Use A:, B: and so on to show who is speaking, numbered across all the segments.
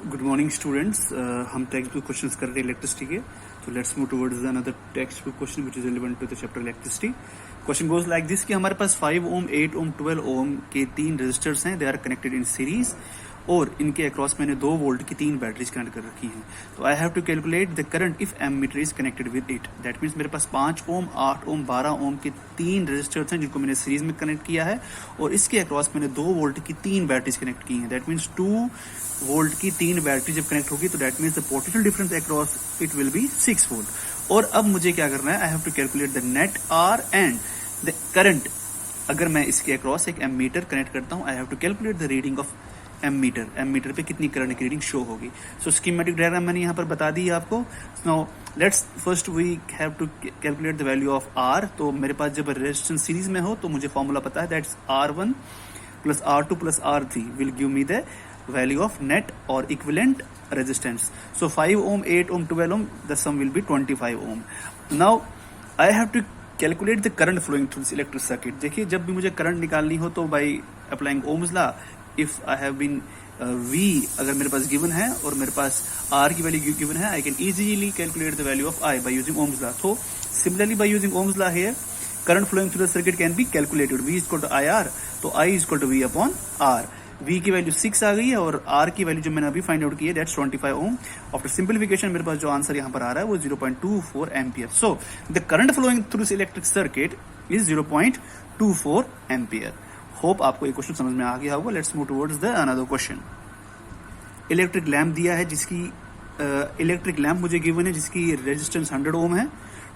A: Good morning students. हम textbook questions कर रहे हैं इलेक्ट्रिसिटी के। तो let's move towards another textbook question which is relevant to the chapter electricity. Question goes like this कि हमारे पास 5 ohm, 8 ohm, 12 ओम के 3 रेजिस्टर्स हैं। They are connected in series और इनके अक्रॉस मैंने 2 वोल्ट की 3 बैटरीज कनेक्ट कर रखी हैं। तो I have to calculate the current if ammeter is connected with it. That means मेरे पास 5 ओम, 8 ओम, 12 ओम के 3 रेजिस्टर्स हैं जिनको मैंने सीरीज में कनेक्ट किया है और इसके अक्रॉस मैंने 2 वोल्ट की 3 बैटरीज कनेक्ट की हैं। दैट मीन्स 2 वोल्ट की 3 बैटरी जब कनेक्ट होगी तो that means the potential difference across it will be 6 volt. और अब मुझे क्या करना है, I have to calculate the net R and the current. अगर मैं इसके अक्रॉस एक एमीटर कनेक्ट करता हूं, I have to calculate the reading of ammeter पे कितनी करंट की रीडिंग शो होगी। सो स्कीमेटिक डायग्राम मैंने यहाँ पर बता दी है आपको। Now let's first we have to calculate the value of R. तो मेरे पास जब रेजिस्टेंस सीरीज में हो तो मुझे फॉर्मूला पता है, that's R1 plus R2 plus R3 will give me the value of net और equivalent resistance. So 5 ohm, 8 ohm, 12 ohm, the sum will be 25 ohm. Now I have to calculate the current flowing through this electric circuit. देखिए, जब भी मुझे current निकालनी हो तो by applying ohm's law, if I have been V अगर मेरे पास गिवन है और मेरे पास R की वैल्यू गिवन है, I can easily calculate the value of I by using Ohm's law. So similarly by using Ohm's law here, current flowing through the circuit can be calculated. V is equal to IR, तो I is equal to V upon R. V की value 6 आ गई है और R की value जो मैंने अभी find out की है दैट्स 25 ओम। आफ्टर सिंपलीफिकेशन मेरे पास जो आंसर यहाँ पर आ रहा है वो 0.24 ampere. So the current flowing through this electric circuit is 0.24 ampere. Hope आपको ये क्वेश्चन समझ में आ गया होगा। Let's move towards the another question. Electric lamp दिया है जिसकी इलेक्ट्रिक लैम्प मुझे गिवन है जिसकी रेजिस्टेंस 100 ओम है।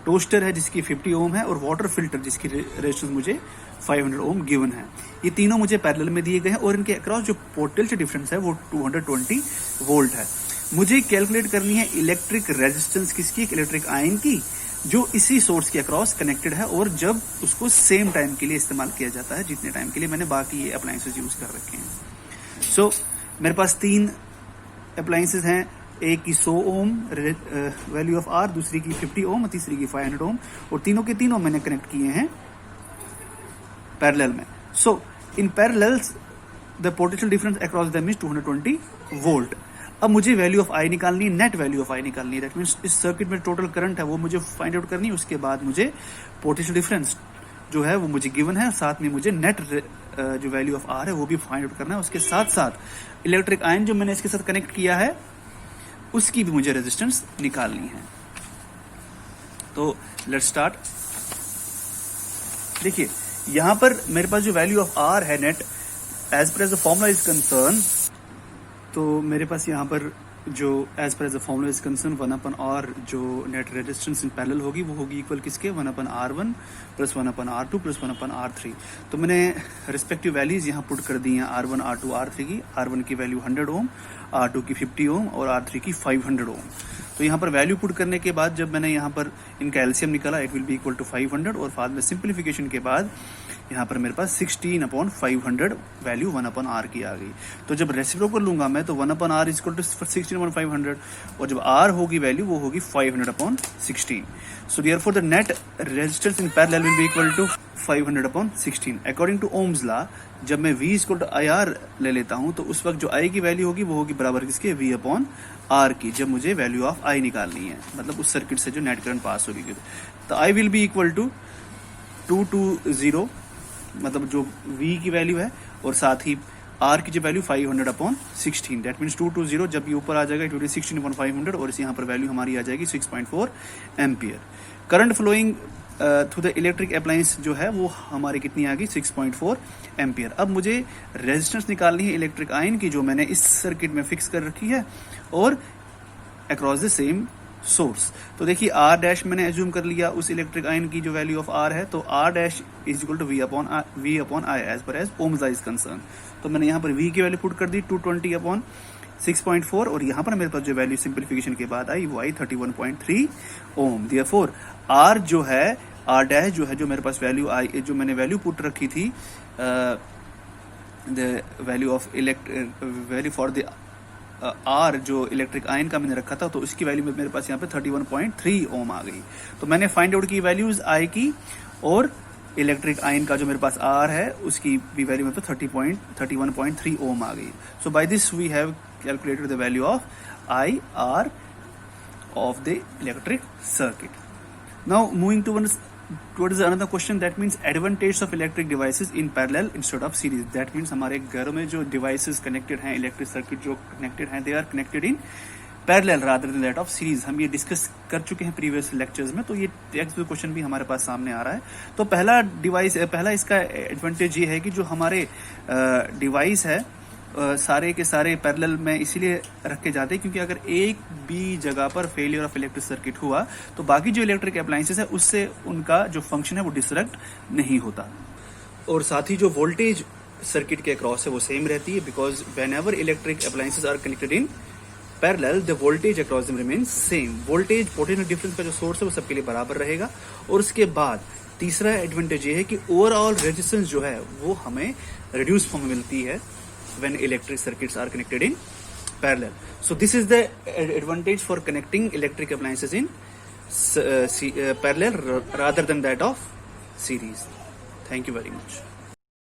A: टोस्टर है जिसकी 50 ओम है और वाटर फिल्टर जिसकी रेजिस्टेंस मुझे 500 ओम गिवन है। ये तीनों मुझे पैरेलल में दिए गए हैं और इनके अक्रॉस जो पोटेंशियल डिफरेंस है वो 220 वोल्ट है। मुझे कैलकुलेट करनी है इलेक्ट्रिक रेजिस्टेंस किसकी, इलेक्ट्रिक आयन की, जो इसी सोर्स के अक्रॉस कनेक्टेड है और जब उसको सेम टाइम के लिए इस्तेमाल किया जाता है जितने टाइम के लिए मैंने बाकी ये अप्लायंसेस यूज कर रखे हैं। सो मेरे पास 3 अप्लायंसेस हैं, एक की 100 ओम वैल्यू ऑफ आर, दूसरी की 50 ओम और तीसरी की 500 ओम, और तीनों के तीनों मैंने कनेक्ट किए हैं पैरेलल में। So in parallels the potential difference across them is 220 volt. अब मुझे वैल्यू ऑफ आई निकालनी है, नेट वैल्यू ऑफ आई निकालनी है। दैट मीन्स इस सर्किट में टोटल करंट है वो मुझे फाइंड आउट करनी है। उसके बाद मुझे पोटेंशियल डिफरेंस जो है वो मुझे गिवन है, साथ में मुझे नेट जो वैल्यू ऑफ आर है वो भी फाइंड आउट करना है। उसके साथ साथ इलेक्ट्रिक आयन जो मैंने इसके साथ कनेक्ट किया है उसकी भी मुझे रेजिस्टेंस निकालनी है। तो लेट्स स्टार्ट। देखिए, यहां पर मेरे पास जो वैल्यू ऑफ आर है net as per as the formula is concern, तो मेरे पास यहाँ पर जो as per as the formula is concern 1/R जो नेट रेजिस्टेंस इन पैरेलल होगी वो होगी इक्वल किसके, 1/R1 plus 1/R2 plus 1/R3। तो मैंने रिस्पेक्टिव वैल्यूज यहाँ पुट कर दी हैं R1, R2, R3 की। R1 की वैल्यू 100 ओम, R2 की 50 ओम और R3 की 500 ओम। तो यहाँ पर वैल्यू पुट करने के बाद जब मैंने यहाँ पर इनका एलसीएम निकाला, it will be equal to 500 और बाद में सिंप्लीफिकेशन के बाद यहाँ पर मेरे पास 16/500 वैल्यू 1/R की आ गई। तो जब रेसिप्रोकल लूंगा मैं तो 1/R इज इक्वल टू 16/500 और जब R होगी वैल्यू वो होगी 500/16। So therefore the net resistance in parallel will be equal to 500/16। According to Ohm's law जब मैं V इक्वल टू IR ले लेता हूं तो उस वक्त जो I की वैल्यू होगी वो होगी बराबर किसके, V/R की, जब मुझे वैल्यू ऑफ I निकालनी है, मतलब उस सर्किट से जो नेट करंट पास होगी। तो I will be equal to 220, मतलब जो V की वैल्यू है और साथ ही R की जो वैल्यू 500/16। दैट मीन्स 220 जब ये ऊपर आ जाएगा इट विल बी 16/500 और इस यहाँ पर वैल्यू हमारी आ जाएगी 6.4 ampere. Current flowing through the electric appliance जो है वो हमारी कितनी आ गई, 6.4 एम्पियर। अब मुझे रेजिस्टेंस निकालनी है इलेक्ट्रिक आयन की जो मैंने इस सर्किट में फिक्स कर रखी है और अक्रॉस द सेम सोर्स। तो देखिए R डैश मैंने एज्यूम कर लिया उस इलेक्ट्रिक आयन की जो वैल्यू ऑफ R है, तो R dash is equal to V/I as per as Ohm's law is concern. तो मैंने यहाँ पर V की वैल्यू पुट कर दी 220/6.4 और यहाँ पर मेरे पास जो वैल्यू सिंप्लीफिकेशन के बाद आई वो आई 31.3 ओम। देयरफॉर R जो है, R डैश जो है, जो मेरे पास वैल्यू आई, जो मैंने वैल्यू पुट रखी थी the value of value for the R जो इलेक्ट्रिक आयन का मैंने रखा था, तो उसकी वैल्यू में मेरे पास यहाँ पे 31.3 ओम आ गई। तो मैंने फाइंड आउट की वैल्यूज I की और इलेक्ट्रिक आयन का जो मेरे पास R है उसकी भी वैल्यू में 31.3 ओम आ गई। So by this we have calculated the value of IR of the electric circuit. Now moving towards another question, that means advantage of electric devices in parallel instead of series. That means हमारे घर में जो devices connected हैं, electric circuit जो connected हैं, they are connected in parallel rather than that of series. हम ये discuss कर चुके हैं प्रीवियस लेक्चर्स में, तो ये टेक्स्ट बुक क्वेश्चन भी हमारे पास सामने आ रहा है. तो पहला इसका एडवांटेज ये है कि जो हमारे डिवाइस है सारे के सारे पैरेलल में इसीलिए रखे जाते हैं क्योंकि अगर एक भी जगह पर फेलियर ऑफ इलेक्ट्रिक सर्किट हुआ तो बाकी जो इलेक्ट्रिक अप्लायंसेस है उससे उनका जो फंक्शन है वो डिसरप्ट नहीं होता. और साथ ही जो वोल्टेज सर्किट के अक्रॉस है वो सेम रहती है, because whenever electric appliances are connected in parallel the voltage across them remain same. Voltage potential difference का जो सोर्स है वो सबके लिए बराबर रहेगा. और उसके बाद तीसरा एडवांटेज ये है कि ओवरऑल रेजिस्टेंस जो है वो हमें रिड्यूस फॉर्म में मिलती है when electric circuits are connected in parallel. So this is the advantage for connecting electric appliances in parallel rather than that of series. Thank you very much.